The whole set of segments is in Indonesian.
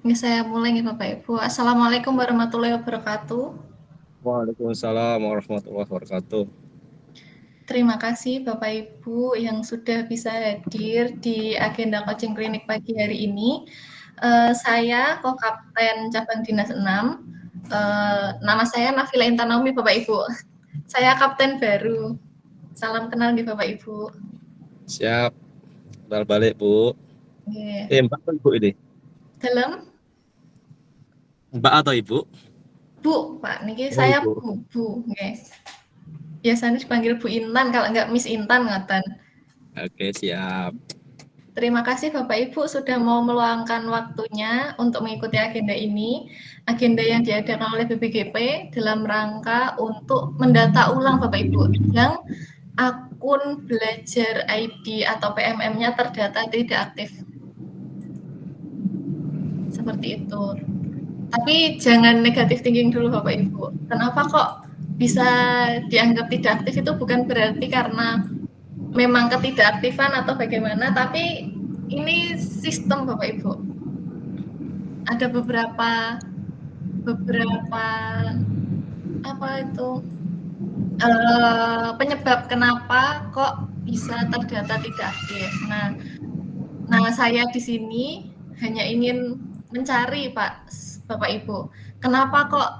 Ini saya mulai nih Bapak Ibu. Assalamualaikum warahmatullahi wabarakatuh. Waalaikumsalam warahmatullahi wabarakatuh. Terima kasih Bapak Ibu yang sudah bisa hadir di agenda coaching klinik pagi hari ini. Saya Kopapten Cabang Dinas 6. Nama saya Nafila Intan Naomi Bapak Ibu. Saya kapten baru. Salam kenal nih Bapak Ibu. Siap. Bentar balik, Bu. Yeah. Mbak atau Ibu ini? Dalam? Mbak atau Ibu? Bu, Pak. Niki Oh, saya Ibu. Bu. Okay. Biasanya dipanggil Bu Intan, kalau nggak Miss Intan ngoten. Oke, siap. Terima kasih Bapak Ibu sudah mau meluangkan waktunya untuk mengikuti agenda ini. Agenda yang diadakan oleh BPGP dalam rangka untuk mendata ulang Bapak Ibu yang akun belajar ID atau PMM-nya terdata tidak aktif. Seperti itu. Tapi jangan negatif thinking dulu Bapak Ibu. Kenapa kok bisa dianggap tidak aktif itu bukan berarti karena memang ketidakaktifan atau bagaimana, tapi ini sistem Bapak Ibu. Ada beberapa apa itu penyebab kenapa kok bisa terdata tidak aktif. Nah saya di sini hanya ingin mencari Bapak Ibu, kenapa kok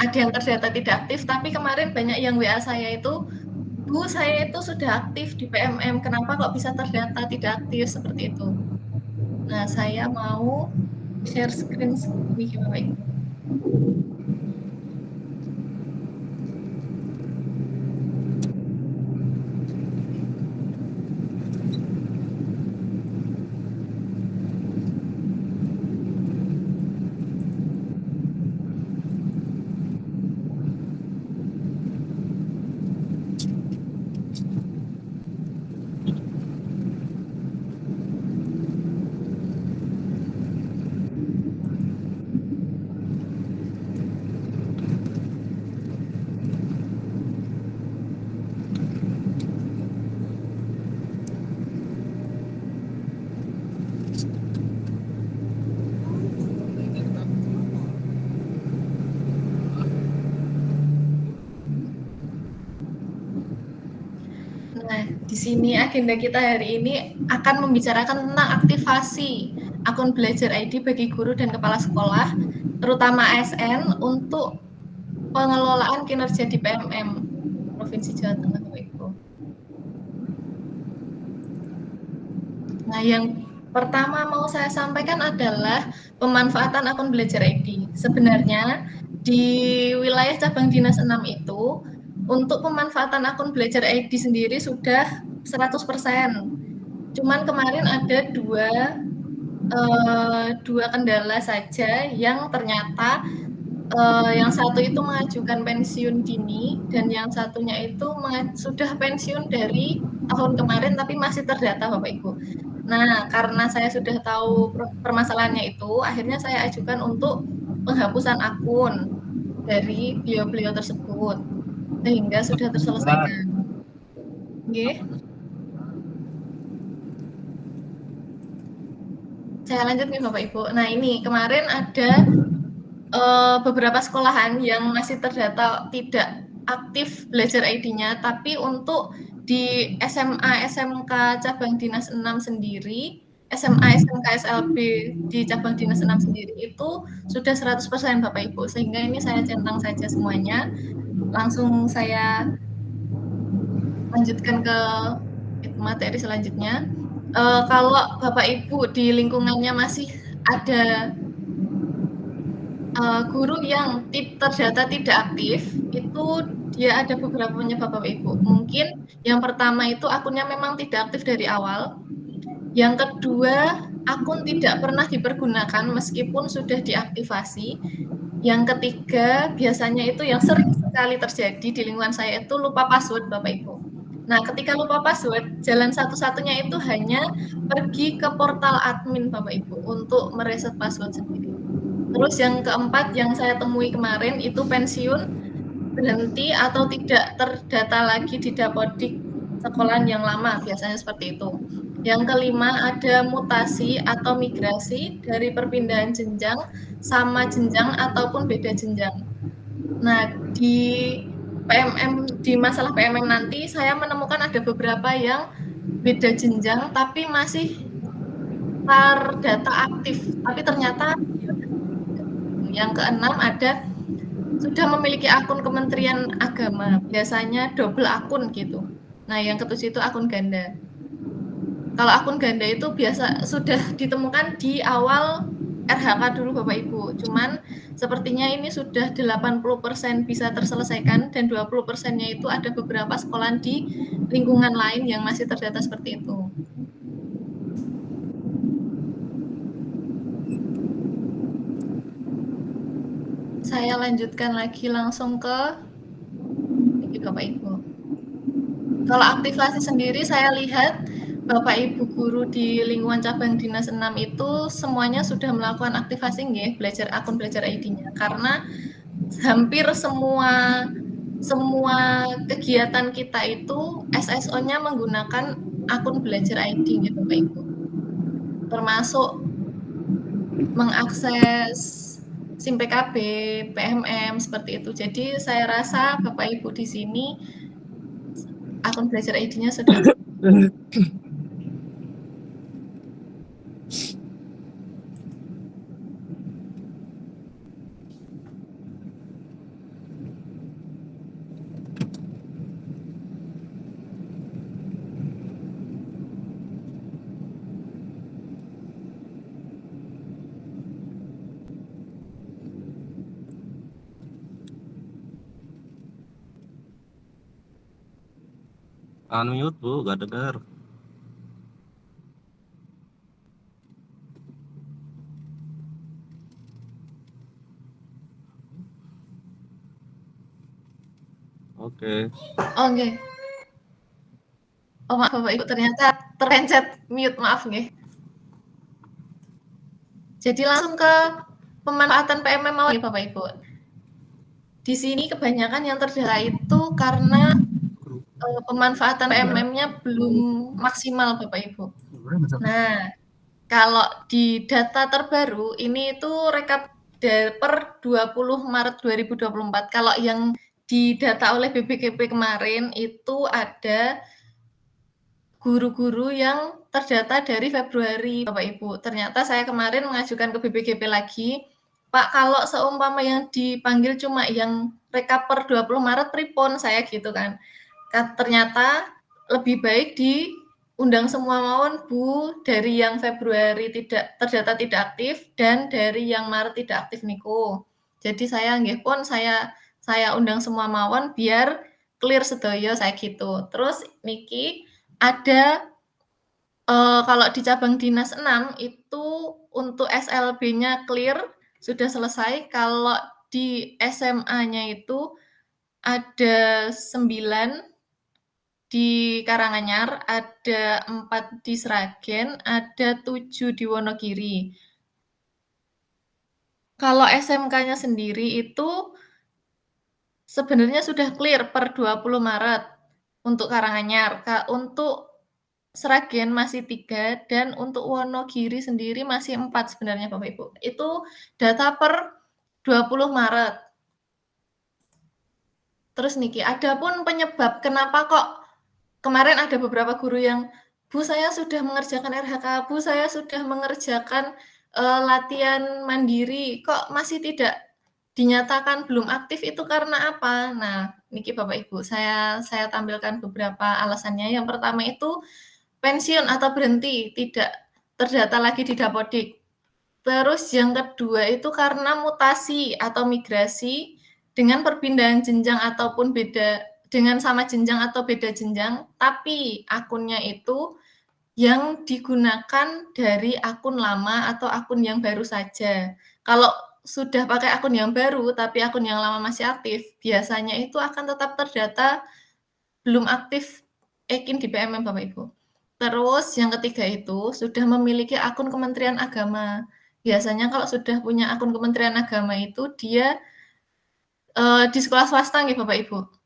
ada yang terdata tidak aktif, tapi kemarin banyak yang WA saya itu, Bu, saya itu sudah aktif di PMM, kenapa kok bisa terdata tidak aktif, seperti itu. Nah, saya mau share screen nih, Bapak Ibu. Nah, di sini agenda kita hari ini akan membicarakan tentang aktivasi akun belajar ID bagi guru dan kepala sekolah, terutama ASN, untuk pengelolaan kinerja di PMM Provinsi Jawa Tengah, Bapak Ibu. Nah, yang pertama mau saya sampaikan adalah pemanfaatan akun belajar ID. Sebenarnya di wilayah cabang dinas 6 itu untuk pemanfaatan akun belajar ID sendiri sudah 100%. Cuman kemarin ada dua kendala saja yang ternyata yang satu itu mengajukan pensiun dini dan yang satunya itu sudah pensiun dari tahun kemarin tapi masih terdata Bapak Ibu. Nah, karena saya sudah tahu permasalahannya itu, akhirnya saya ajukan untuk penghapusan akun dari beliau-beliau tersebut, sehingga sudah terselesaikan. Oke. Saya lanjut nih Bapak Ibu. Nah, ini kemarin ada beberapa sekolahan yang masih terdata tidak aktif belajar ID-nya, tapi untuk di SMA, SMK cabang dinas 6 sendiri, SMA, SMK, SLB di cabang dinas 6 sendiri itu sudah 100% Bapak Ibu, sehingga ini saya centang saja semuanya. Langsung saya lanjutkan ke materi selanjutnya. Kalau Bapak Ibu di lingkungannya masih ada guru yang terdata tidak aktif, itu dia ada beberapa penyebab Bapak Ibu. Mungkin yang pertama itu akunnya memang tidak aktif dari awal. Yang kedua, akun tidak pernah dipergunakan meskipun sudah diaktifasi. Yang ketiga, biasanya itu yang sering sekali terjadi di lingkungan saya itu lupa password Bapak Ibu. Nah, ketika lupa password, jalan satu-satunya itu hanya pergi ke portal admin Bapak Ibu untuk mereset password sendiri. Terus yang keempat yang saya temui kemarin itu pensiun, berhenti atau tidak terdata lagi di dapodik sekolahan yang lama, biasanya seperti itu. Yang kelima ada mutasi atau migrasi dari perpindahan jenjang, sama jenjang ataupun beda jenjang. Nah, di masalah PMM nanti saya menemukan ada beberapa yang beda jenjang tapi masih terdata aktif, tapi ternyata yang keenam ada sudah memiliki akun Kementerian Agama, biasanya double akun gitu. Nah, yang ketujuh itu akun ganda. Kalau akun ganda itu biasa sudah ditemukan di awal RHK dulu Bapak Ibu. Cuman sepertinya ini sudah 80% bisa terselesaikan dan 20%-nya itu ada beberapa sekolah di lingkungan lain yang masih terdata seperti itu. Saya lanjutkan lagi langsung ke Bapak Ibu. Kalau aktivasi sendiri saya lihat Bapak Ibu guru di lingkungan cabang dinas 6 itu semuanya sudah melakukan aktivasi nggih, akun belajar ID-nya. Karena hampir semua kegiatan kita itu SSO-nya menggunakan akun belajar ID gitu Bapak Ibu. Termasuk mengakses SIM PKB, PMM seperti itu. Jadi saya rasa Bapak Ibu di sini akun belajar ID-nya sudah Unmute Bu, gak dengar. Oke. Oke. Oh maaf Bapak Ibu, ternyata terpencet mute, maaf nggih. Jadi langsung ke pemanfaatan PMM mau ya Bapak Ibu. Di sini kebanyakan yang terdata itu karena pemanfaatan PMM-nya belum maksimal Bapak Ibu. Nah, kalau di data terbaru ini itu rekap per 20 Maret 2024. Kalau yang didata oleh BPKP kemarin itu ada guru-guru yang terdata dari Februari, Bapak Ibu. Ternyata saya kemarin mengajukan ke BPKP lagi, Pak, kalau seumpama yang dipanggil cuma yang rekap per 20 Maret pripun saya gitu kan. Ternyata lebih baik diundang semua mawon Bu, dari yang Februari tidak terdata tidak aktif dan dari yang Maret tidak aktif niku. Jadi saya nggih pun saya undang semua mawon biar clear sedaya saya gitu. Terus niki ada kalau di cabang dinas 6 itu untuk SLB-nya clear, sudah selesai. Kalau di SMA-nya itu ada 9 di Karanganyar, ada 4 di Sragen, ada 7 di Wonogiri. Kalau SMK-nya sendiri itu sebenarnya sudah clear per 20 Maret untuk Karanganyar. Untuk Sragen masih 3 dan untuk Wonogiri sendiri masih 4 sebenarnya Bapak Ibu. Itu data per 20 Maret. Terus niki, adapun penyebab kenapa kok kemarin ada beberapa guru yang, "Bu, saya sudah mengerjakan RHK, Bu, saya sudah mengerjakan, latihan mandiri, kok masih tidak dinyatakan belum aktif itu karena apa?" Nah, niki Bapak Ibu, saya tampilkan beberapa alasannya. Yang pertama itu pensiun atau berhenti, tidak terdata lagi di Dapodik. Terus yang kedua itu karena mutasi atau migrasi dengan perpindahan jenjang ataupun beda dengan sama jenjang atau beda jenjang, tapi akunnya itu yang digunakan dari akun lama atau akun yang baru saja. Kalau sudah pakai akun yang baru, tapi akun yang lama masih aktif, biasanya itu akan tetap terdata belum aktif EKIN di PMM Bapak Ibu. Terus yang ketiga itu sudah memiliki akun Kementerian Agama. Biasanya kalau sudah punya akun Kementerian Agama itu dia di sekolah swasta nggih Bapak Ibu.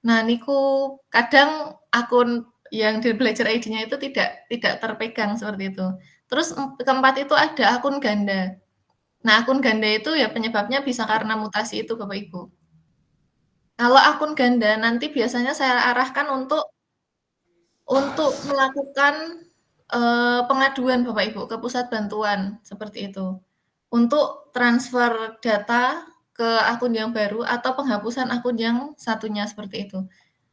Nah niku kadang akun yang di belajar ID-nya itu tidak terpegang seperti itu. Terus keempat itu ada akun ganda. Nah, akun ganda itu ya penyebabnya bisa karena mutasi itu Bapak Ibu. Kalau akun ganda nanti biasanya saya arahkan untuk melakukan, pengaduan Bapak Ibu ke pusat bantuan, seperti itu. Untuk transfer data ke akun yang baru atau penghapusan akun yang satunya, seperti itu.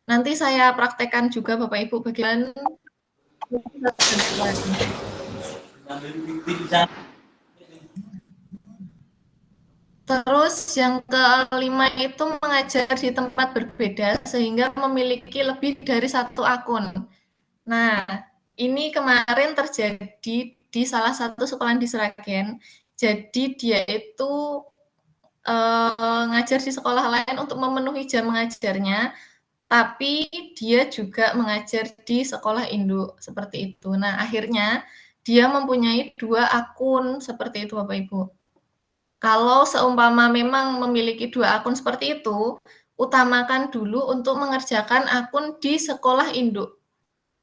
Nanti saya praktekkan juga Bapak Ibu bagaimana pusat bantuan. Terus yang kelima itu mengajar di tempat berbeda sehingga memiliki lebih dari satu akun. Nah, ini kemarin terjadi di salah satu sekolah di Sragen. Jadi dia itu ngajar di sekolah lain untuk memenuhi jam mengajarnya, tapi dia juga mengajar di sekolah induk seperti itu. Nah, akhirnya dia mempunyai 2 akun seperti itu Bapak Ibu. Kalau seumpama memang memiliki 2 akun seperti itu, utamakan dulu untuk mengerjakan akun di sekolah induk.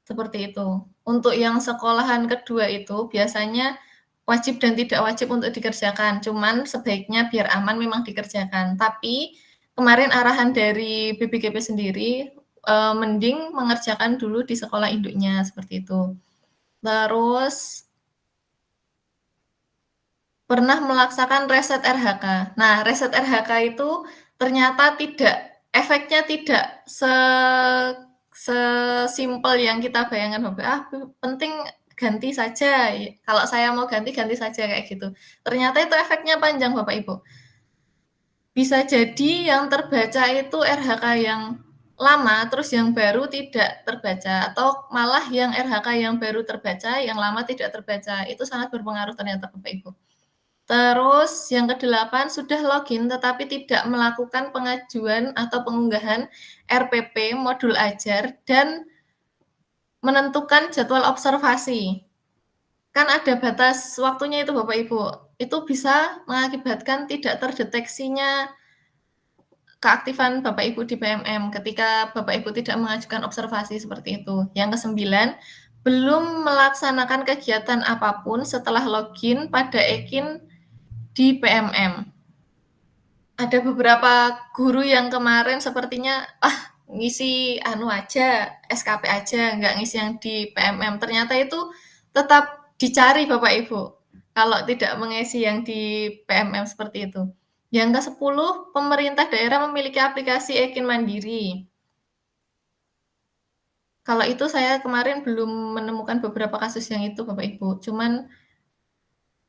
Seperti itu. Untuk yang sekolahan kedua itu biasanya wajib dan tidak wajib untuk dikerjakan, cuman sebaiknya biar aman memang dikerjakan. Tapi kemarin arahan dari BPGP sendiri, mending mengerjakan dulu di sekolah induknya, seperti itu. Terus pernah melaksanakan reset RHK. Nah, reset RHK itu ternyata efeknya tidak sesimpel yang kita bayangkan, penting ganti saja, kalau saya mau ganti, ganti saja, kayak gitu. Ternyata itu efeknya panjang, Bapak Ibu. Bisa jadi yang terbaca itu RHK yang lama, terus yang baru tidak terbaca, atau malah yang RHK yang baru terbaca, yang lama tidak terbaca. Itu sangat berpengaruh ternyata, Bapak Ibu. Terus yang kedelapan, sudah login tetapi tidak melakukan pengajuan atau pengunggahan RPP modul ajar dan menentukan jadwal observasi. Kan ada batas waktunya itu Bapak Ibu. Itu bisa mengakibatkan tidak terdeteksinya keaktifan Bapak Ibu di PMM ketika Bapak Ibu tidak mengajukan observasi seperti itu. Yang kesembilan, belum melaksanakan kegiatan apapun setelah login pada Ekin di PMM. Ada beberapa guru yang kemarin sepertinya ngisi aja, SKP aja, nggak ngisi yang di PMM. Ternyata itu tetap dicari Bapak Ibu kalau tidak mengisi yang di PMM seperti itu. Yang ke-10, pemerintah daerah memiliki aplikasi Ekin Mandiri. Kalau itu saya kemarin belum menemukan beberapa kasus yang itu Bapak Ibu. Cuman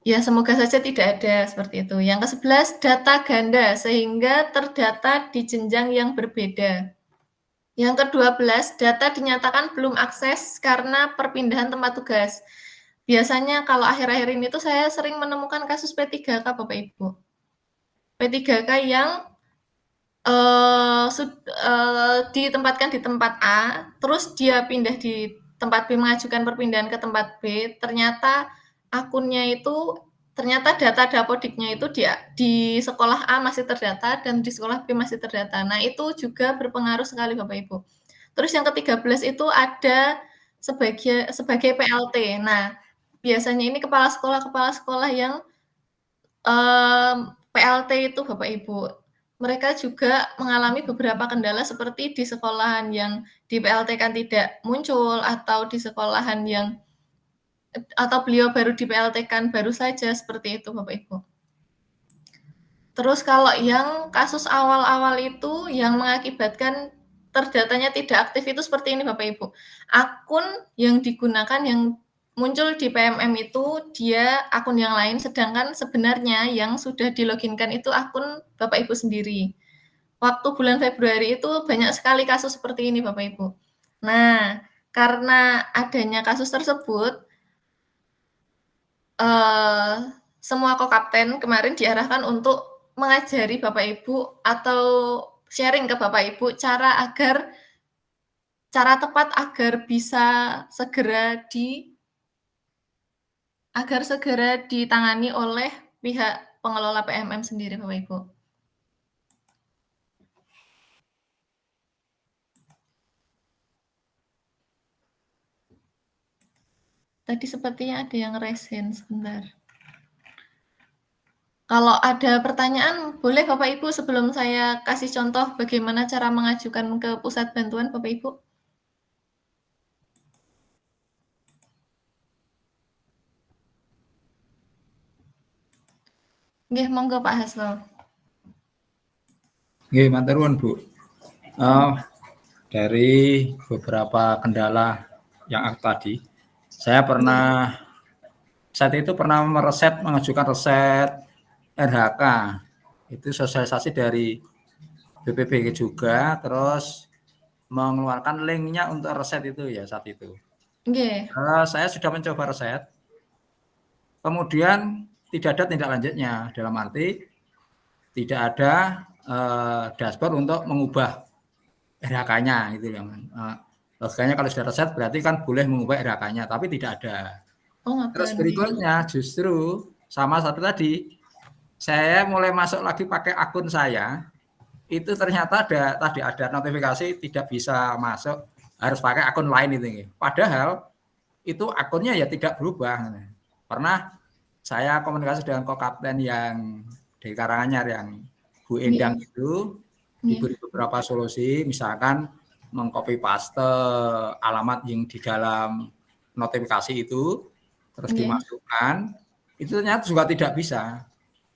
ya semoga saja tidak ada seperti itu. Yang ke-11, data ganda sehingga terdata di jenjang yang berbeda. Yang ke-12, data dinyatakan belum akses karena perpindahan tempat tugas. Biasanya kalau akhir-akhir ini tuh saya sering menemukan kasus P3K Bapak Ibu. P3K yang ditempatkan di tempat A, terus dia pindah di tempat B, mengajukan perpindahan ke tempat B, ternyata akunnya itu, ternyata data dapodiknya itu di sekolah A masih terdata dan di sekolah B masih terdata. Nah, itu juga berpengaruh sekali Bapak Ibu. Terus yang ke-13 itu ada sebagai PLT. Nah, biasanya ini kepala sekolah yang PLT itu Bapak Ibu, mereka juga mengalami beberapa kendala seperti di sekolahan yang di PLT-kan tidak muncul, atau di sekolahan yang atau beliau baru di PLT-kan baru saja, seperti itu Bapak Ibu. Terus kalau yang kasus awal-awal itu yang mengakibatkan terdatanya tidak aktif itu seperti ini Bapak Ibu. Akun yang digunakan yang muncul di PMM itu dia akun yang lain, sedangkan sebenarnya yang sudah diloginkan itu akun Bapak Ibu sendiri. Waktu bulan Februari itu banyak sekali kasus seperti ini Bapak Ibu. Nah, karena adanya kasus tersebut, semua kokapten kemarin diarahkan untuk mengajari Bapak Ibu atau sharing ke Bapak Ibu cara tepat agar bisa segera ditangani oleh pihak pengelola PMM sendiri Bapak Ibu. Tadi sepertinya ada yang raise hand, sebentar. Kalau ada pertanyaan, boleh Bapak Ibu sebelum saya kasih contoh bagaimana cara mengajukan ke pusat bantuan Bapak Ibu. Nggih, monggo Pak Hasto. Nggih, matur nuwun, Bu. Dari beberapa kendala yang tadi, saya pernah saat itu pernah mengajukan reset RHK. Itu sosialisasi dari BPBG juga, terus mengeluarkan linknya untuk reset itu ya saat itu. Nggih. Saya sudah mencoba reset, kemudian tidak ada tindak lanjutnya, dalam arti tidak ada dashboard untuk mengubah RHK-nya gitu ya. Logikanya kalau sudah reset berarti kan boleh mengubah RHK-nya, tapi tidak ada. Terus berikutnya justru sama satu tadi, saya mulai masuk lagi pakai akun saya, itu ternyata tadi ada notifikasi tidak bisa masuk, harus pakai akun lain itu. Padahal itu akunnya ya tidak berubah. Pernah saya komunikasi dengan Kokapten yang di Karanganyar yang Bu Endang itu, diberi beberapa solusi, misalkan mengcopy paste alamat yang di dalam notifikasi itu, terus dimasukkan, itu ternyata juga tidak bisa.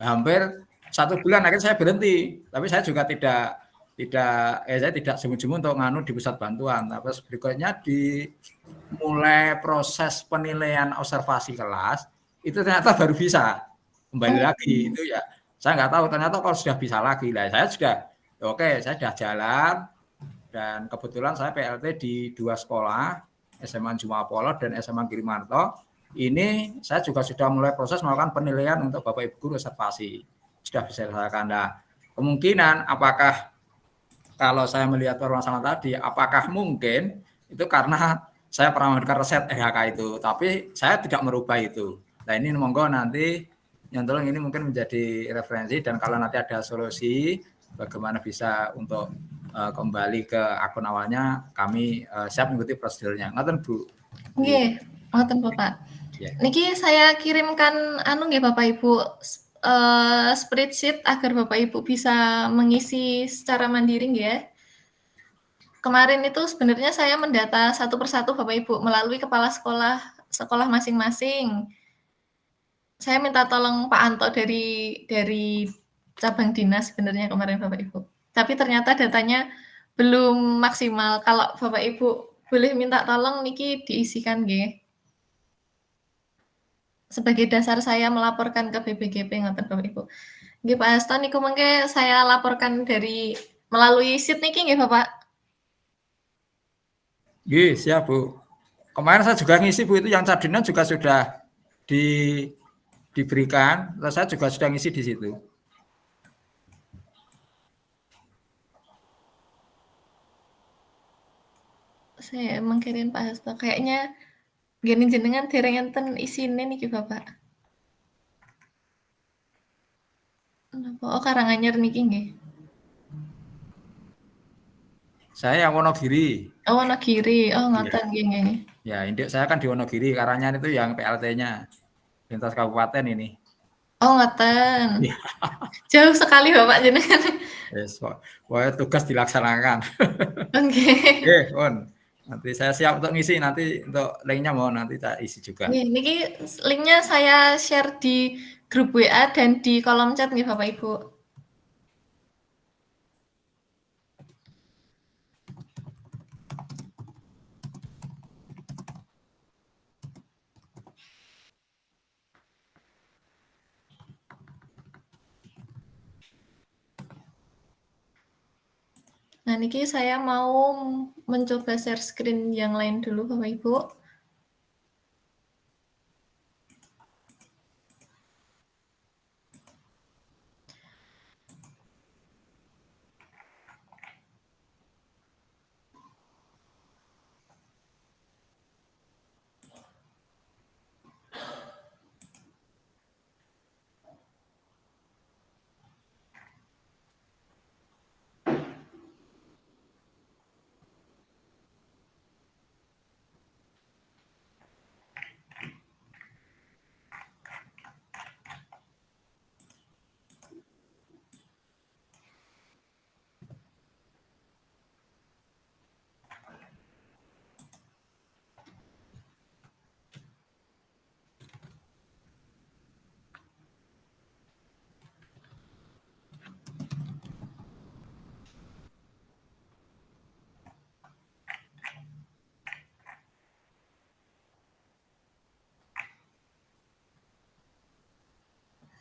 Hampir 1 bulan akhirnya saya berhenti, tapi saya juga saya tidak semu-semu untuk nganu di pusat bantuan. Terus berikutnya mulai proses penilaian observasi kelas, itu ternyata baru bisa kembali lagi. Itu ya saya nggak tahu, ternyata kalau sudah bisa lagi lah. Saya sudah oke, saya sudah jalan, dan kebetulan saya PLT di 2 sekolah, SMA Jumapolo dan SMA Girimanto. Ini saya juga sudah mulai proses melakukan penilaian untuk Bapak Ibu guru observasi. Sudah bisa dilaksanakan. Nah, kemungkinan apakah kalau saya melihat permasalahan tadi, apakah mungkin itu karena saya pernah melakukan reset RHK itu, tapi saya tidak merubah itu. Nah, ini monggo nanti yang tolong ini mungkin menjadi referensi, dan kalau nanti ada solusi bagaimana bisa untuk kembali ke akun awalnya, kami siap mengikuti prosedurnya. Ngoten, Bu. Nggih, ngoten Bapak. Yeah. Niki saya kirimkan nggih Bapak Ibu spreadsheet agar Bapak Ibu bisa mengisi secara mandiri nggih ya. Kemarin itu sebenarnya saya mendata satu persatu Bapak Ibu melalui kepala sekolah masing-masing. Saya minta tolong Pak Anto dari cabang dinas sebenarnya kemarin Bapak Ibu. Tapi ternyata datanya belum maksimal. Kalau Bapak Ibu boleh minta tolong niki diisikan nggih. Sebagai dasar saya melaporkan ke BPGP ngoten Bapak Ibu. Nggih Pak Hasto niku mengke saya laporkan dari melalui sheet niki nggih Bapak. Nggih, siap Bu. Kemarin saya juga ngisi Bu, itu yang sardinan juga sudah diberikan, terus saya juga sudah ngisi di situ. Saya mengkirim Pak Hasto, kayaknya gini jenengan dereng enten isine niki Bapak. Oh, Karanganyar niki nggih. Saya yang Wonogiri. Oh, Wonogiri. Oh, ngoten nggih nggih. Ya, induk saya kan di Wonogiri, Karanganyar itu yang PLT-nya. Lintas kabupaten ini. Oh, ngoten. Jauh sekali Bapak jenengan. Yes, pokoknya tugas dilaksanakan. Oke. Oke, On. Nanti saya siap untuk ngisi, nanti untuk linknya mau nanti saya isi juga. Niki linknya saya share di grup WA dan di kolom chat nih Bapak Ibu. Nah, niki saya mau mencoba share screen yang lain dulu Bapak Ibu.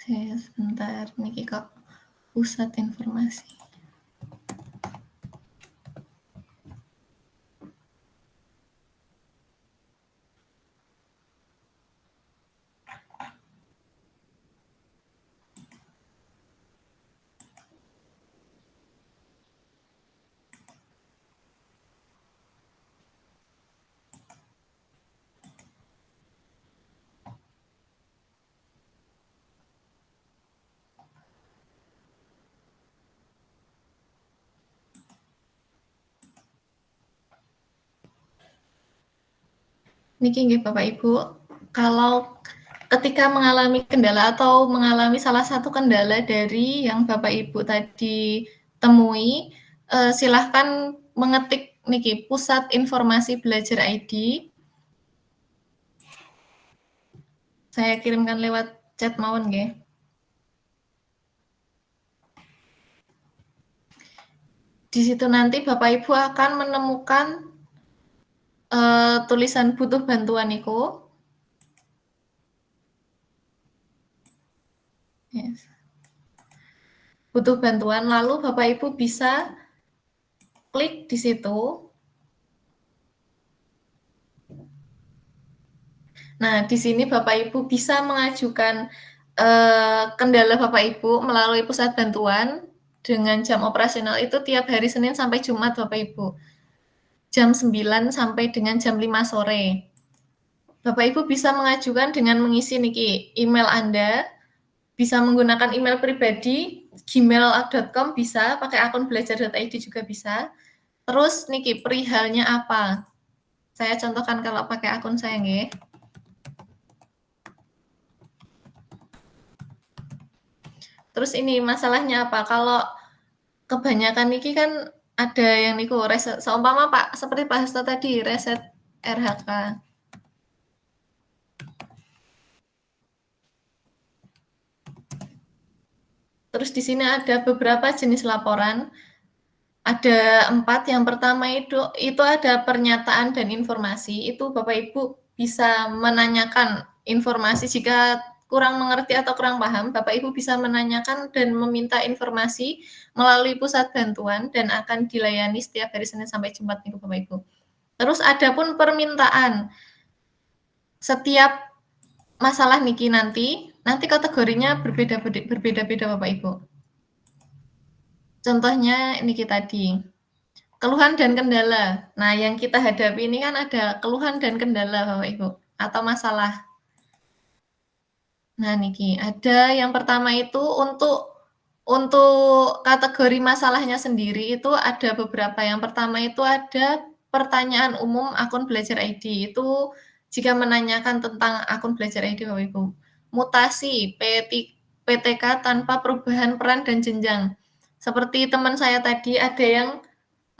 Sebentar, niki kok pusat informasi. Niki nggih Bapak Ibu, kalau ketika mengalami kendala atau mengalami salah satu kendala dari yang Bapak Ibu tadi temui, silahkan mengetik niki Pusat Informasi Belajar ID. Saya kirimkan lewat chat mawon nggih. Di situ nanti Bapak Ibu akan menemukan tulisan butuh bantuan niku. Yes. Butuh bantuan, lalu Bapak Ibu bisa klik di situ. Nah, di sini Bapak Ibu bisa mengajukan kendala Bapak Ibu melalui pusat bantuan dengan jam operasional itu tiap hari Senin sampai Jumat Bapak Ibu. Jam 9 sampai dengan jam 5 sore. Bapak Ibu bisa mengajukan dengan mengisi niki email Anda, bisa menggunakan email pribadi, gmail.com bisa, pakai akun belajar.id juga bisa. Terus niki perihalnya apa? Saya contohkan kalau pakai akun saya nggih. Terus ini masalahnya apa? Kalau kebanyakan niki kan ada yang niku reset, seumpama Pak seperti Pak Hasto tadi reset RHK. Terus di sini ada beberapa jenis laporan. Ada 4. Yang pertama itu ada pernyataan dan informasi. Itu Bapak Ibu bisa menanyakan informasi jika kurang mengerti atau kurang paham, Bapak Ibu bisa menanyakan dan meminta informasi melalui pusat bantuan dan akan dilayani setiap hari Senin sampai Jumat nih Bapak Ibu. Terus ada pun permintaan. Setiap masalah niki nanti kategorinya berbeda-beda Bapak Ibu. Contohnya niki tadi, keluhan dan kendala. Nah, yang kita hadapi ini kan ada keluhan dan kendala Bapak Ibu, atau masalah. Nah, niki ada yang pertama itu untuk kategori masalahnya sendiri itu ada beberapa. Yang pertama itu ada pertanyaan umum akun Belajar ID. Itu jika menanyakan tentang akun Belajar ID Bapak Ibu. Mutasi PTK tanpa perubahan peran dan jenjang. Seperti teman saya tadi ada yang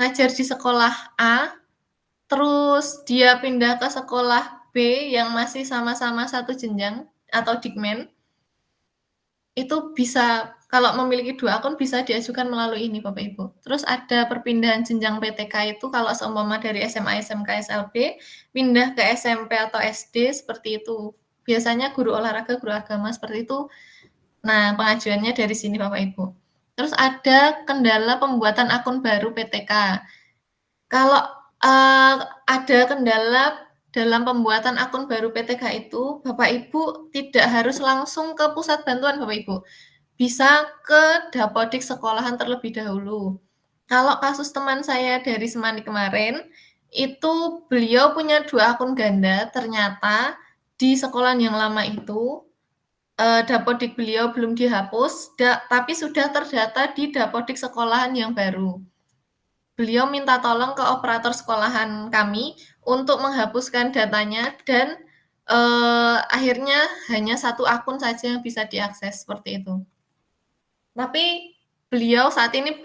ngajar di sekolah A, terus dia pindah ke sekolah B yang masih sama-sama satu jenjang atau Dikmen. Itu bisa kalau memiliki 2 akun bisa diajukan melalui ini Bapak Ibu. Terus ada perpindahan jenjang PTK itu kalau seumpama dari SMA, SMK, SLB pindah ke SMP atau SD seperti itu. Biasanya guru olahraga, guru agama seperti itu. Nah, pengajuannya dari sini Bapak Ibu. Terus ada kendala pembuatan akun baru PTK. Kalau ada kendala dalam pembuatan akun baru PTK itu, Bapak Ibu tidak harus langsung ke pusat bantuan Bapak Ibu. Bisa ke dapodik sekolahan terlebih dahulu. Kalau kasus teman saya dari Semani kemarin, itu beliau punya 2 akun ganda, ternyata di sekolahan yang lama itu dapodik beliau belum dihapus, tapi sudah terdata di dapodik sekolahan yang baru. Beliau minta tolong ke operator sekolahan kami untuk menghapuskan datanya dan akhirnya hanya 1 akun saja yang bisa diakses seperti itu. Tapi beliau saat ini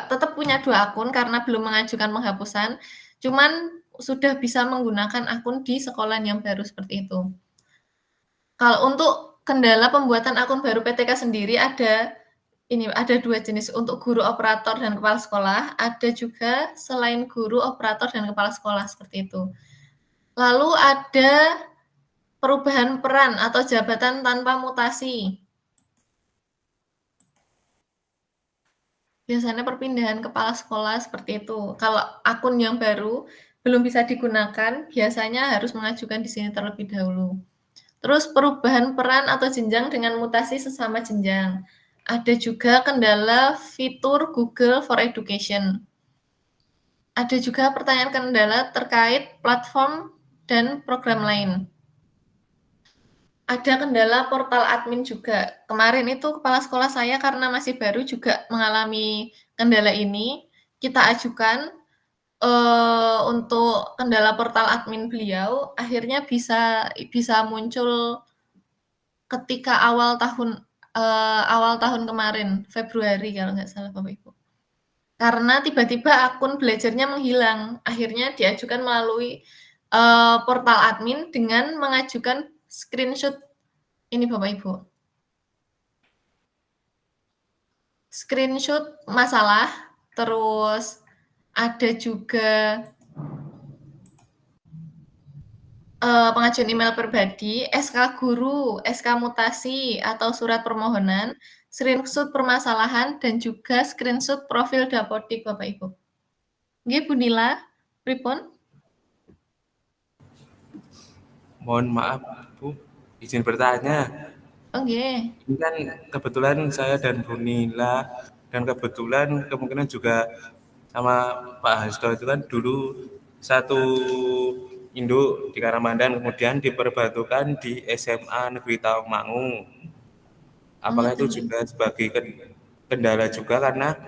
tetap punya 2 akun karena belum mengajukan penghapusan, cuman sudah bisa menggunakan akun di sekolahan yang baru seperti itu. Kalau untuk kendala pembuatan akun baru PTK sendiri ada 2 jenis, untuk guru operator dan kepala sekolah, ada juga selain guru operator dan kepala sekolah seperti itu. Lalu ada perubahan peran atau jabatan tanpa mutasi. Biasanya perpindahan kepala sekolah seperti itu. Kalau akun yang baru belum bisa digunakan, biasanya harus mengajukan di sini terlebih dahulu. Terus perubahan peran atau jenjang dengan mutasi sesama jenjang. Ada juga kendala fitur Google for Education. Ada juga pertanyaan kendala terkait platform dan program lain. Ada kendala portal admin juga. Kemarin itu kepala sekolah saya karena masih baru juga mengalami kendala ini. Kita ajukan untuk kendala portal admin beliau, akhirnya bisa muncul ketika awal tahun kemarin, Februari kalau nggak salah Bapak Ibu. Karena tiba-tiba akun belajarnya menghilang, akhirnya diajukan melalui portal admin dengan mengajukan screenshot ini Bapak Ibu. Screenshot masalah, terus ada juga pengajuan email pribadi, SK guru, SK mutasi atau surat permohonan, screenshot permasalahan, dan juga screenshot profil Dapodik Bapak Ibu. Nggih Bu Nila, pripun? Mohon maaf Bu, izin bertanya. Oh nggih. Ini kan kebetulan saya dan Bu Nila, dan kebetulan kemungkinan juga sama Pak Hasto itu kan dulu satu induk di Karamandan, kemudian diperbantukan di SMA Negeri Tawangmangu. Apakah itu juga sebagai kendala juga, karena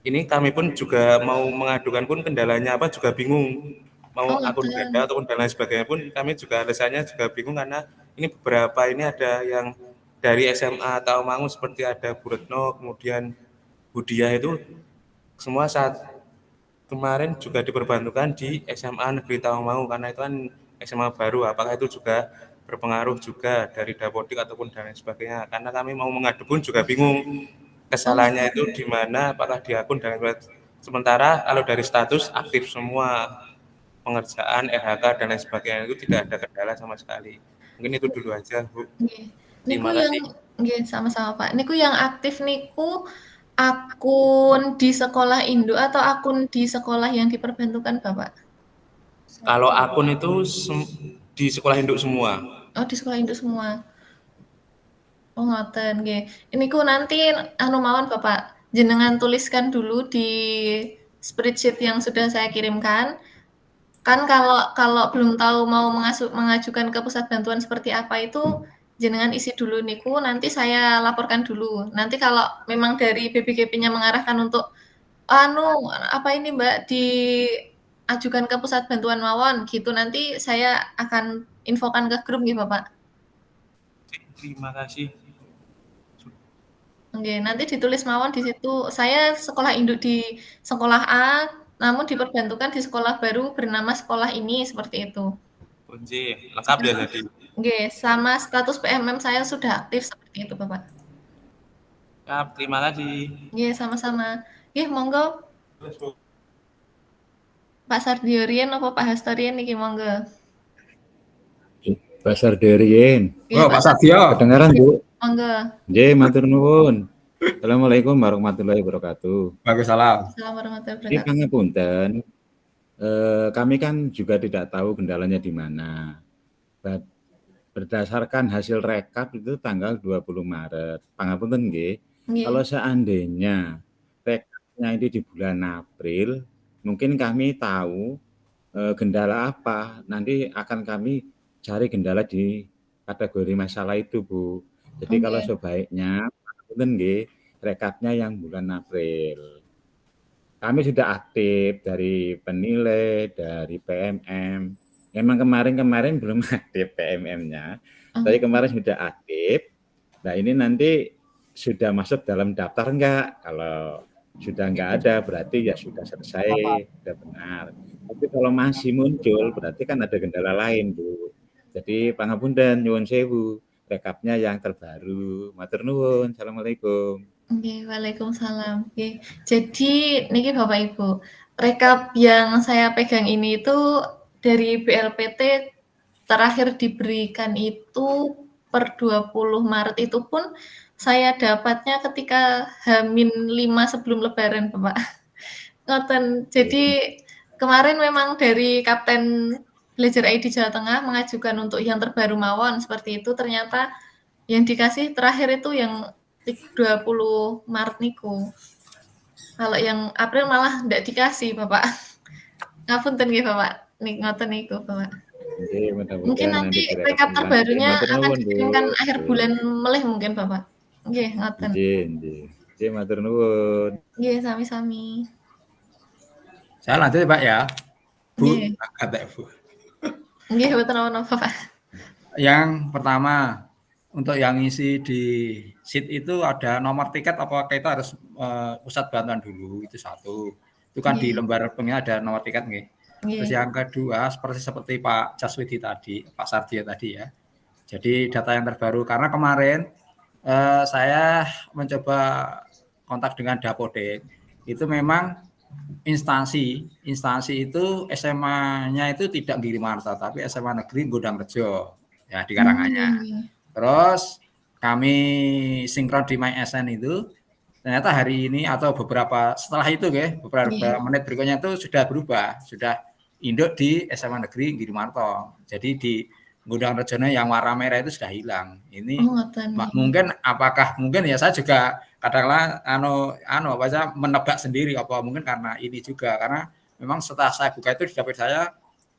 ini kami pun juga mau mengadukan pun kendalanya apa juga bingung. Mau akun beda ataupun dan lain sebagainya pun kami juga alasannya juga bingung, karena ini beberapa ini ada yang dari SMA Tawangmangu seperti ada Bu Retno, kemudian Budia itu semua saat kemarin juga diperbantukan di SMA Negeri Tawangmangu, karena itu kan SMA baru. Apakah itu juga berpengaruh juga dari Dapodik ataupun dan lain sebagainya, karena kami mau mengadu pun juga bingung kesalahannya itu di mana, apakah di akun dan lain sebagainya. Sementara kalau dari status aktif semua pengerjaan RHK dan lain sebagainya, itu tidak ada kendala sama sekali. Mungkin itu dulu aja Bu. Nggih. Niku Terima kasih. nggih sama-sama Pak. Niku yang aktif niku akun di sekolah induk atau akun di sekolah yang diperbantukan Bapak? Kalau akun itu di sekolah induk semua. Oh di sekolah induk semua. Oh ngoten nggih. Niku nanti anu mawon Bapak, jenengan tuliskan dulu di spreadsheet yang sudah saya kirimkan. Kan kalau belum tahu mau mengajukan ke pusat bantuan seperti apa itu, jenengan isi dulu niku, nanti saya laporkan dulu. Nanti kalau memang dari BPGP-nya mengarahkan untuk, anu, apa ini Mbak, diajukan ke pusat bantuan mawon gitu, nanti saya akan infokan ke grup nggih Bapak. Terima kasih. Oke, nanti ditulis mawon di situ, saya sekolah induk di sekolah A, namun diperbantukan di sekolah baru bernama sekolah ini, seperti itu. Kunci lengkap ya tadi. Nggih, sama status PMM saya sudah aktif seperti itu, Bapak. Siap, terima kasih. Nggih, sama-sama. Nggih, monggo. Pak Sardiorien apa Pak Hastorian niki monggo. Pak Sardiorien. Oh, Pak Sadio. Kedengaran, Bu? Monggo. Nggih, matur nuwun. Assalamualaikum warahmatullahi wabarakatuh. Waalaikumsalam. Assalamualaikum warahmatullahi Ini wabarakatuh. pangapunten, kami kan juga tidak tahu kendalanya di mana. Berdasarkan hasil rekap itu tanggal 20 Maret. Pangapunten nggih. Nggih. Kalau seandainya rekapnya ini di bulan April, mungkin kami tahu kendala apa. Nanti akan kami cari kendala di kategori masalah itu, Bu. Jadi kalau sebaiknya punten nggih, rekapnya yang bulan April. Kami sudah aktif dari penilai, dari PMM. Memang kemarin belum aktif PMM-nya, tapi kemarin sudah aktif. Nah ini nanti sudah masuk dalam daftar enggak? Kalau sudah enggak ada, berarti ya sudah selesai, sudah benar. Tapi kalau masih muncul, berarti kan ada kendala lain, Bu. Jadi pangapunten, nyuwun sewu, rekapnya yang terbaru. Matur nuwun, assalamualaikum. Nggih, waalaikumsalam. Nggih. Jadi niki Bapak Ibu, rekap yang saya pegang ini itu dari BLPT terakhir diberikan itu per 20 Maret itu pun saya dapatnya ketika H-5 sebelum lebaran, Bapak. Ngoten. Jadi kemarin memang dari Kapten Belajar ID Jawa Tengah mengajukan untuk yang terbaru mawon seperti itu, ternyata yang dikasih terakhir itu yang 20 Maret niku. Kalau yang April malah ndak dikasih, Bapak. Ngapunten nggih, Bapak. Ngoten niku, Bapak. Nggih, Mungkin mudah-mudahan nanti tidak rekap ada terbarunya matur akan nuwun, Bu. dikirimkan akhir bulan melih mungkin, Bapak. Nggih, ngoten. Nggih, matur nuwun. Nggih, sami-sami. Saya lanjut ya Pak ya. Bu, Nggih. kata Bu. Nggih, mboten napa-napa, Pak. Yang pertama, untuk yang ngisi di sheet itu ada nomor tiket apa kita harus pusat bantuan dulu, itu satu. Itu kan di lembar pengnya ada nomor tiket nggih. Terus yang kedua seperti Pak Caswidi tadi, Pak Sardio tadi ya. Jadi data yang terbaru karena kemarin saya mencoba kontak dengan Dapodik. Itu memang instansi itu SMA-nya itu tidak di Girimarta tapi SMA Negeri Gondangrejo ya di Karanganyar. Terus kami sinkron di MySN itu ternyata hari ini atau beberapa setelah itu beberapa menit berikutnya itu sudah berubah, sudah induk di SMA Negeri Girimarta. Jadi di Gondangrejone yang warna merah itu sudah hilang. Ini mungkin ya saya juga kadang-kadang menebak sendiri apa mungkin karena ini juga karena memang setelah saya buka itu di dapur saya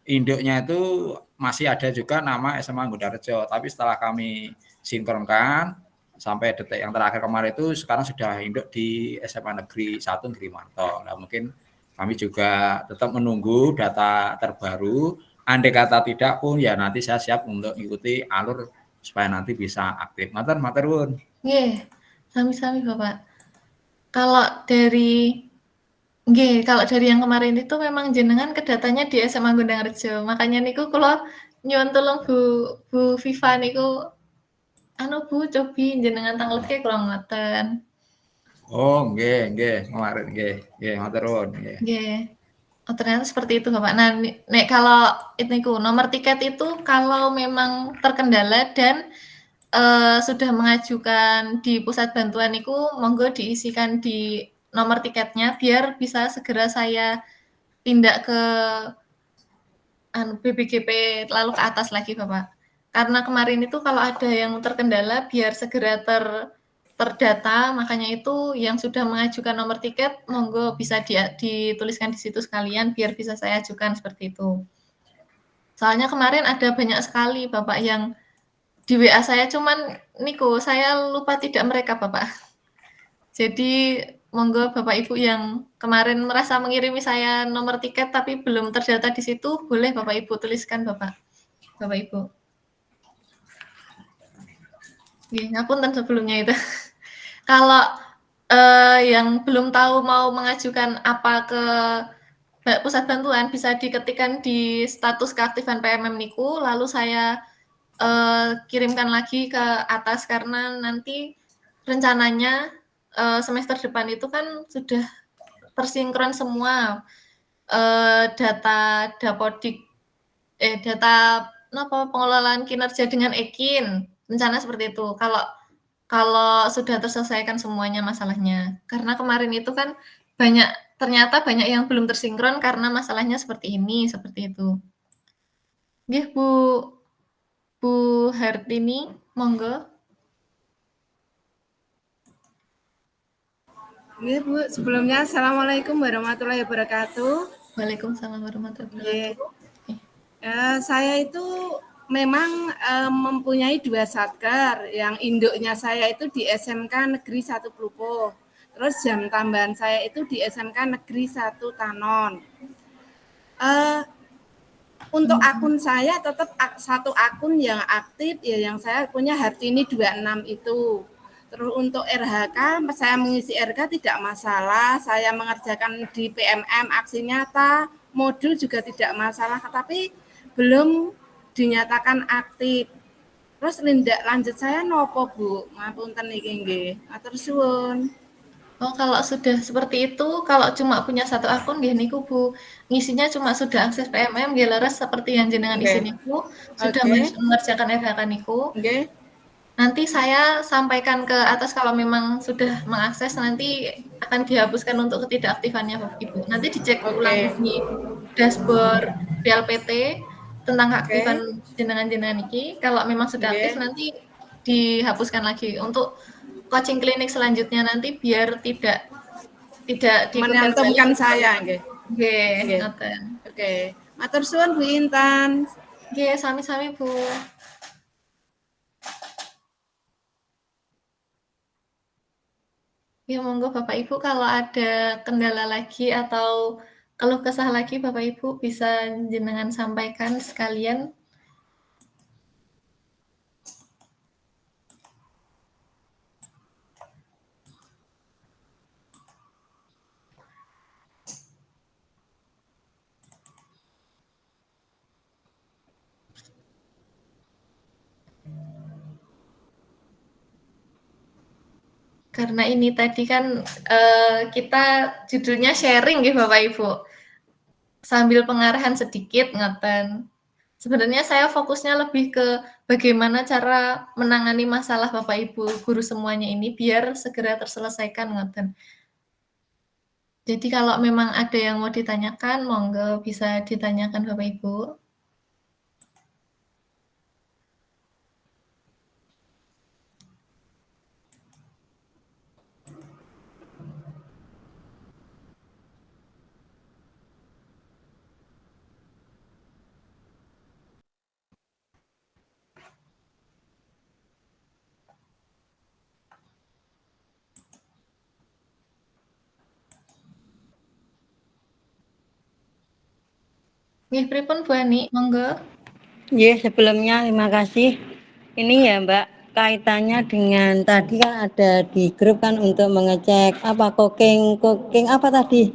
induknya itu masih ada juga nama SMA Gondangrejo, tapi setelah kami sinkronkan sampai detik yang terakhir kemarin itu sekarang sudah induk di SMA Negeri 1 Girimarta. Nah, mungkin kami juga tetap menunggu data terbaru. Andai kata tidak pun ya nanti saya siap untuk mengikuti alur supaya nanti bisa aktif. Matur nuwun. Nggih, sami-sami Bapak. Kalau dari yang kemarin itu memang jenengan kedatanya di SMA Gondangrejo. Makanya niku kula nyuwun tulung Bu Viva niku Bu cobi jenengan tangletke kula ngoten. Oh, nggih, kemarin nggih, matur nuwun nggih. Oh, ternyata seperti itu, Bapak. Nah, nek kalau niku nomor tiket itu kalau memang terkendala dan sudah mengajukan di pusat bantuan niku monggo diisikan di nomor tiketnya biar bisa segera saya tindak ke BPGP lalu ke atas lagi, Bapak. Karena kemarin itu kalau ada yang terkendala biar segera terdata, makanya itu yang sudah mengajukan nomor tiket monggo bisa dituliskan di situ sekalian biar bisa saya ajukan seperti itu. Soalnya kemarin ada banyak sekali Bapak yang di WA saya cuman niku saya lupa tidak mereka Bapak. Jadi monggo Bapak Ibu yang kemarin merasa mengirimi saya nomor tiket tapi belum terdata di situ, boleh Bapak Ibu tuliskan Bapak Ibu. Ngapunten sebelumnya itu. Kalau yang belum tahu mau mengajukan apa ke pusat bantuan bisa diketikkan di status keaktifan PMM niku, lalu saya kirimkan lagi ke atas karena nanti rencananya semester depan itu kan sudah tersinkron semua data Dapodik data pengelolaan kinerja dengan Ekin. Rencana seperti itu. Kalau sudah terselesaikan semuanya masalahnya. Karena kemarin itu kan ternyata banyak yang belum tersinkron karena masalahnya seperti itu. Nggih, Bu Hartini, monggo. Nggih, Bu. Sebelumnya Assalamualaikum warahmatullahi wabarakatuh. Waalaikumsalam warahmatullahi wabarakatuh. Saya itu memang mempunyai 2 satker, yang induknya saya itu di SMK Negeri 1 Plupo, terus jam tambahan saya itu di SMK Negeri 1 Tanon. Untuk akun saya tetap satu akun yang aktif ya, yang saya punya Hartini 26 itu. Terus untuk RHK, saya mengisi RK tidak masalah, saya mengerjakan di PMM aksi nyata, modul juga tidak masalah, tapi belum dinyatakan aktif. Terus lanjut saya nopo Bu? Ngapunten niki nggih. Matur suwun. Oh, kalau sudah seperti itu, kalau cuma punya satu akun nggih niku Bu, ngisinya cuma sudah akses PMM nggih leres seperti yang jenengan isi niku, sudah mengerjakan RHK niku. Nggih. Nanti saya sampaikan ke atas kalau memang sudah mengakses, nanti akan dihapuskan untuk ketidakaktifannya Bapak Ibu. Nanti dicek ulang di dashboard PLPT tentang keaktifan jenengan-jenengan ini. Kalau memang sudah aktif, nanti dihapuskan lagi. Untuk coaching klinik selanjutnya nanti biar tidak diikuti menyantumkan saya nggih. Nggih, ngoten. Oke. Matur suwun Bu Intan. Nggih, sami-sami Bu. Ya monggo Bapak Ibu kalau ada kendala lagi atau keluh kesah lagi Bapak Ibu bisa jenengan sampaikan sekalian. Karena ini tadi kan kita judulnya sharing ya Bapak Ibu. Sambil pengarahan sedikit ngoten. Sebenarnya saya fokusnya lebih ke bagaimana cara menangani masalah Bapak Ibu guru semuanya ini biar segera terselesaikan ngoten. Jadi kalau memang ada yang mau ditanyakan, monggo bisa ditanyakan Bapak Ibu. Nggih, pripun Bu Ani, monggo. Nggih, sebelumnya terima kasih. Ini ya Mbak, kaitannya dengan tadi kan ada di grup kan untuk mengecek apa cooking apa tadi?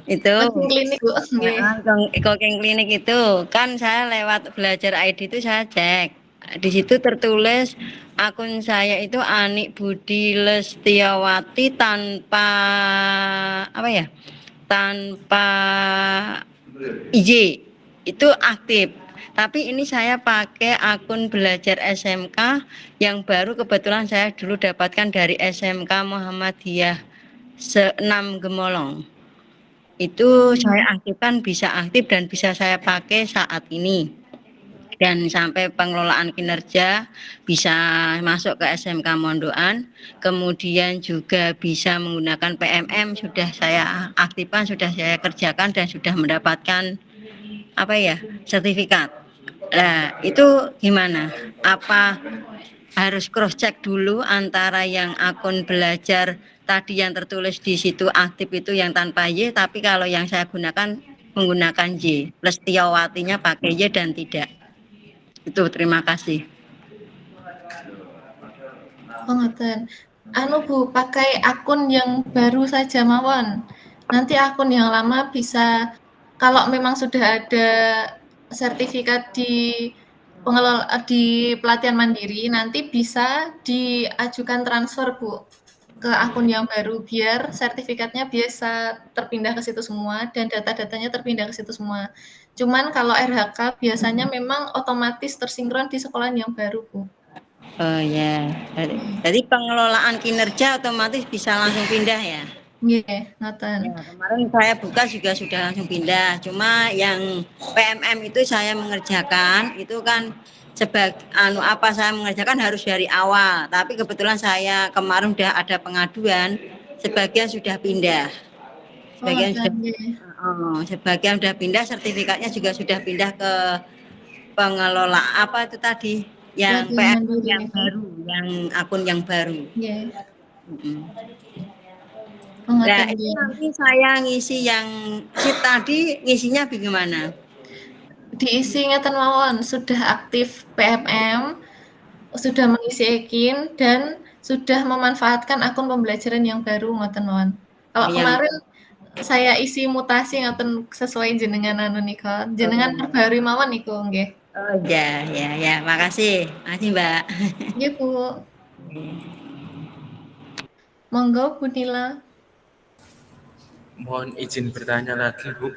Itu. Coaching klinik Bu. Nggih. Cooking klinik itu kan saya lewat belajar ID itu saya cek. Di situ tertulis akun saya itu Anik Budi Lestiawati tanpa apa ya? Tanpa IJ itu aktif. Tapi ini saya pakai akun belajar SMK yang baru kebetulan saya dulu dapatkan dari SMK Muhammadiyah 6 Gemolong. Itu saya aktifkan bisa aktif dan bisa saya pakai saat ini. Dan sampai pengelolaan kinerja bisa masuk ke SMK Mondoan, kemudian juga bisa menggunakan PMM sudah saya aktifkan, sudah saya kerjakan dan sudah mendapatkan apa ya sertifikat. Nah itu gimana? Apa harus cross check dulu antara yang akun belajar tadi yang tertulis di situ aktif itu yang tanpa Y, tapi kalau yang saya gunakan menggunakan Y, Lestiawatinya pakai Y dan tidak. Itu terima kasih. Oh, ngoten. Anu Bu, pakai akun yang baru saja mawon. Nanti akun yang lama bisa kalau memang sudah ada sertifikat di di pelatihan mandiri, nanti bisa diajukan transfer Bu ke akun yang baru biar sertifikatnya bisa terpindah ke situ semua dan data-datanya terpindah ke situ semua. Cuman kalau RHK biasanya memang otomatis tersinkron di sekolah yang baru Bu. Oh ya, jadi pengelolaan kinerja otomatis bisa langsung pindah ya? Nggih, ngoten. Ya, kemarin saya buka juga sudah langsung pindah. Cuma yang PMM itu saya mengerjakan itu kan apa saya mengerjakan harus dari awal. Tapi kebetulan saya kemarin sudah ada pengaduan, sebagian sudah pindah. Sebagian sudah pindah, sertifikatnya juga sudah pindah ke pengelola apa itu tadi yang PMM yang baru, yang akun yang baru. Nggih. Nah, itu nanti saya ngisi yang sheet tadi ngisinya bagaimana? Diisi ngeten mawon, sudah aktif PMM, sudah mengisi EKIN dan sudah memanfaatkan akun pembelajaran yang baru ngoten mawon. Kalau kemarin saya isi mutasi ngoten sesuai jenengan anu nika, jenengan perbarui mawon niku nggih. Oh ya, makasih. Makasih, Mbak. Nggih, Bu. Monggo Bu Nila. Mohon izin bertanya lagi Bu.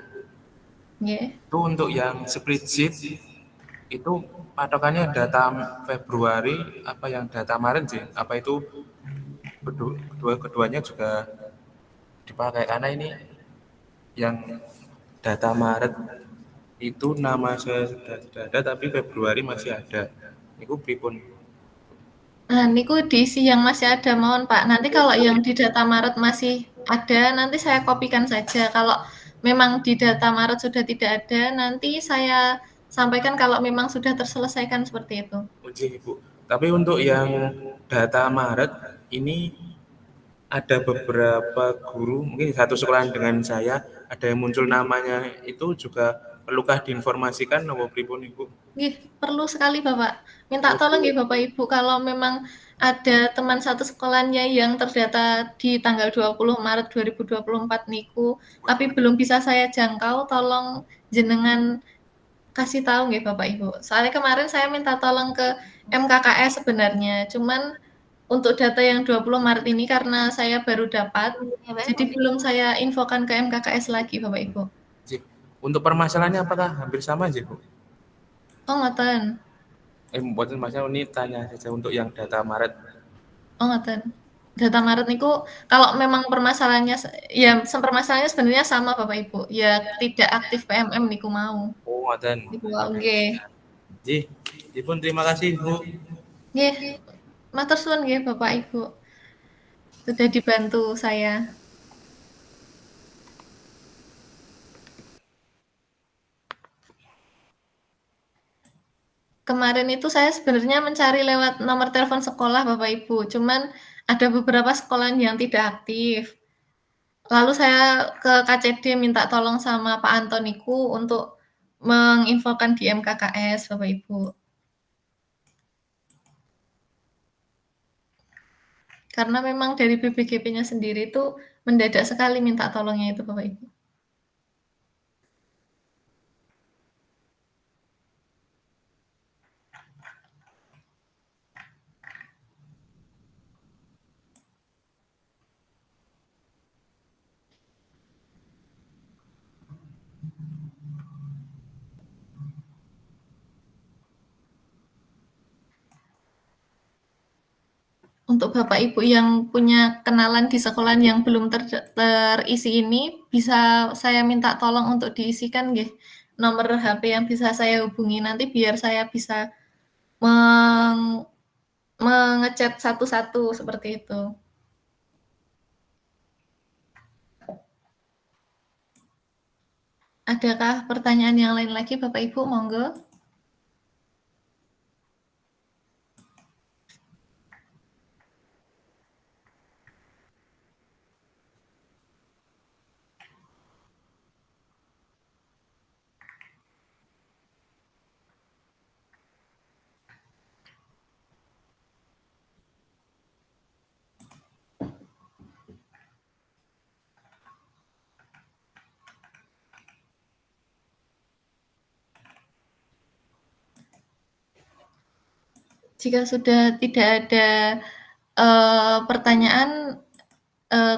Nggih. Itu untuk yang spreadsheet itu patokannya data Februari apa yang data Maret sih? Apa itu keduanya juga dipakai? Karena ini yang data Maret itu nama saya sudah tidak ada, tapi Februari masih ada. Niku pripun? Nah, niku diisi yang masih ada mohon Pak. Nanti kalau yang di data Maret masih ada, nanti saya kopikan saja. Kalau memang di data Maret sudah tidak ada, nanti saya sampaikan kalau memang sudah terselesaikan seperti itu. Uji Ibu. Tapi untuk yang data Maret ini ada beberapa guru, mungkin satu sekolahan dengan saya, ada yang muncul namanya itu juga perlukah diinformasikan nomor pripun Ibu? Nggih, perlu sekali Bapak. Minta tolong nggih Bapak Ibu kalau memang ada teman satu sekolahnya yang terdata di tanggal 20 Maret 2024 niku, tapi belum bisa saya jangkau, tolong jenengan kasih tahu nggih Bapak Ibu. Soalnya kemarin saya minta tolong ke MKKS sebenarnya, cuman untuk data yang 20 Maret ini karena saya baru dapat, jadi belum saya infokan ke MKKS lagi Bapak Ibu. Ji, untuk permasalahannya apakah hampir sama aja Bu? Oh ngoten. Buatan masalah ini tanya saja untuk yang data Maret. Oh ngoten. Data Maret niku kalau memang permasalahannya ya permasalahannya sebenarnya sama Bapak Ibu, ya tidak aktif PMM niku mau. Oh, ngoten. Niku wau nggih. Ji, Ipun terima kasih Bu. Nggih. Matur suwun nggih Bapak Ibu. Sudah dibantu saya. Kemarin itu saya sebenarnya mencari lewat nomor telepon sekolah Bapak Ibu, cuman ada beberapa sekolah yang tidak aktif. Lalu saya ke KCD minta tolong sama Pak Antoniku untuk menginfokan di MKKS Bapak Ibu. Karena memang dari BPGP-nya sendiri itu mendadak sekali minta tolongnya itu Bapak Ibu. Untuk Bapak Ibu yang punya kenalan di sekolahan yang belum terisi ini, bisa saya minta tolong untuk diisikan nggih, nomor HP yang bisa saya hubungi nanti biar saya bisa menge-chat satu-satu seperti itu. Adakah pertanyaan yang lain lagi Bapak Ibu, monggo? Jika sudah tidak ada pertanyaan,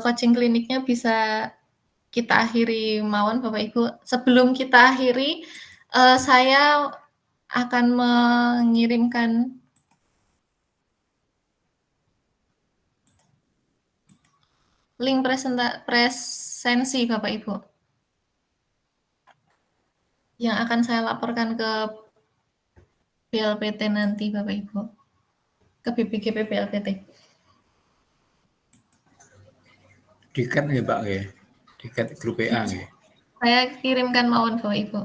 coaching kliniknya bisa kita akhiri mawon Bapak Ibu. Sebelum kita akhiri, saya akan mengirimkan link presensi Bapak Ibu. Yang akan saya laporkan ke BLPT nanti Bapak Ibu. Ke BPGP BLPT. Diket nggih Pak nggih. Diket grup PA nggih. Saya kirimkan mawon Bapak Ibu.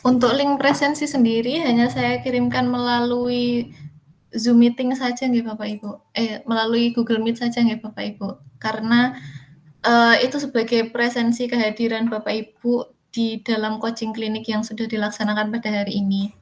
Untuk link presensi sendiri hanya saya kirimkan melalui Zoom meeting saja nggih Bapak Ibu. Melalui Google Meet saja nggih Bapak Ibu. Karena itu sebagai presensi kehadiran Bapak Ibu di dalam coaching klinik yang sudah dilaksanakan pada hari ini.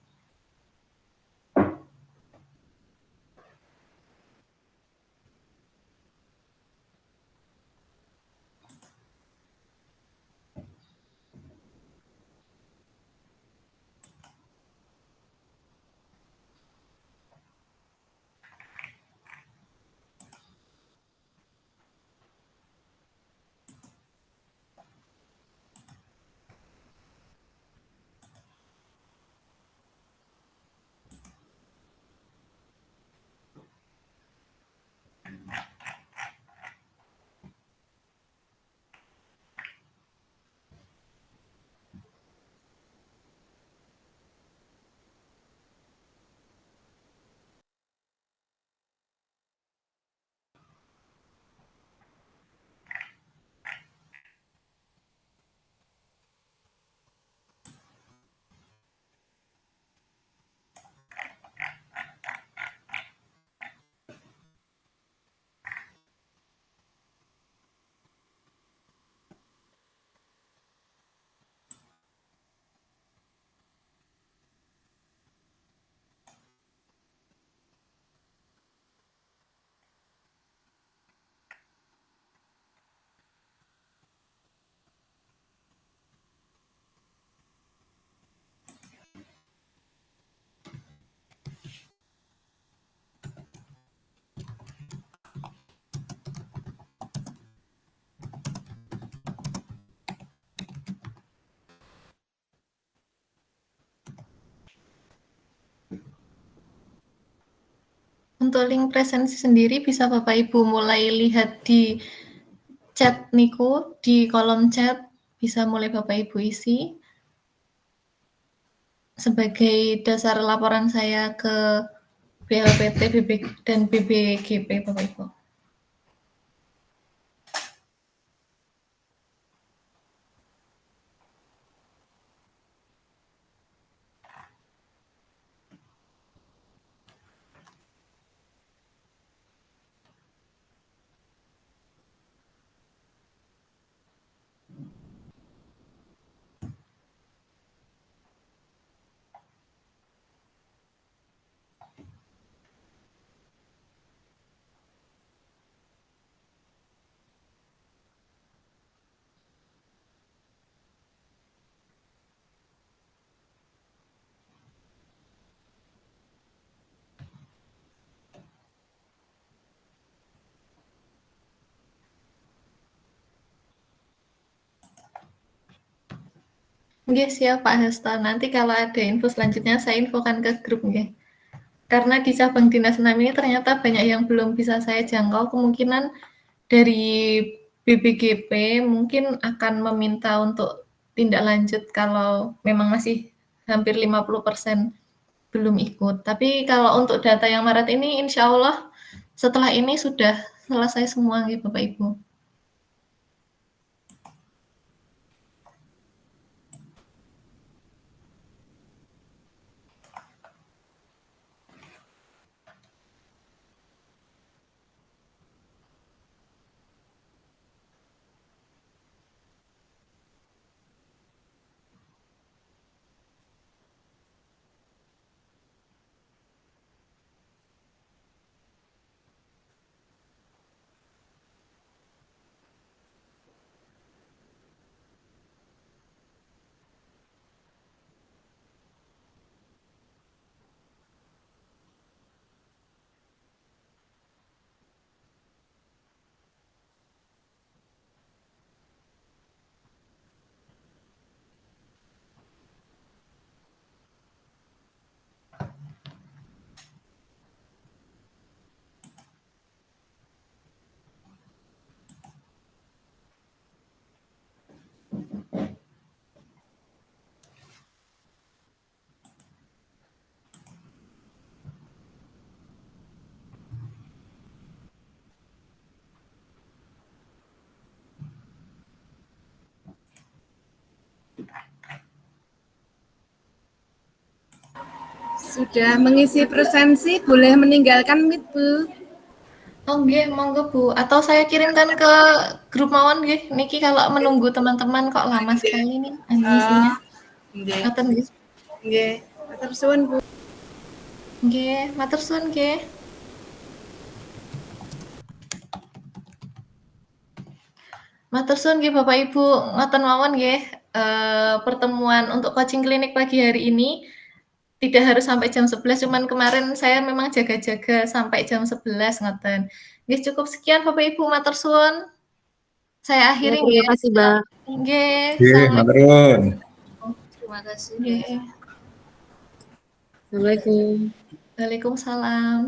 Untuk link presensi sendiri bisa Bapak Ibu mulai lihat di chat niku, di kolom chat bisa mulai Bapak Ibu isi sebagai dasar laporan saya ke BLPT dan BBGP Bapak Ibu. Nggih, siap Pak Hasto. Nanti kalau ada info selanjutnya saya infokan ke grup nggih. Karena di cabang dinas 6 ini ternyata banyak yang belum bisa saya jangkau, kemungkinan dari BBGP mungkin akan meminta untuk tindak lanjut kalau memang masih hampir 50% belum ikut. Tapi kalau untuk data yang Maret ini insya Allah setelah ini sudah selesai semua nggih Bapak Ibu. Sudah mengisi presensi, boleh meninggalkan Meet, Bu. Oh nggih, monggo Bu. Atau saya kirimkan ke grup mawon nggih. Niki kalau menunggu teman-teman kok lama sekali nih ngisinya. Nggih. Ngoten nggih. Nggih. Matur suwun, Bu. Nggih, matur suwun nggih. Matur suwun nggih Bapak Ibu. Ngoten mawon nggih, pertemuan untuk coaching klinik pagi hari ini tidak harus sampai jam 11, cuman kemarin saya memang jaga-jaga sampai jam 11 ngoten. Nggih cukup sekian Bapak Ibu, matur suwun. Saya Ya, akhiri terima nggih. kasih, Mbak. Nggih, Oke, assalamualaikum. maturun. Terima kasih. Nggih. Assalamualaikum. Waalaikumsalam.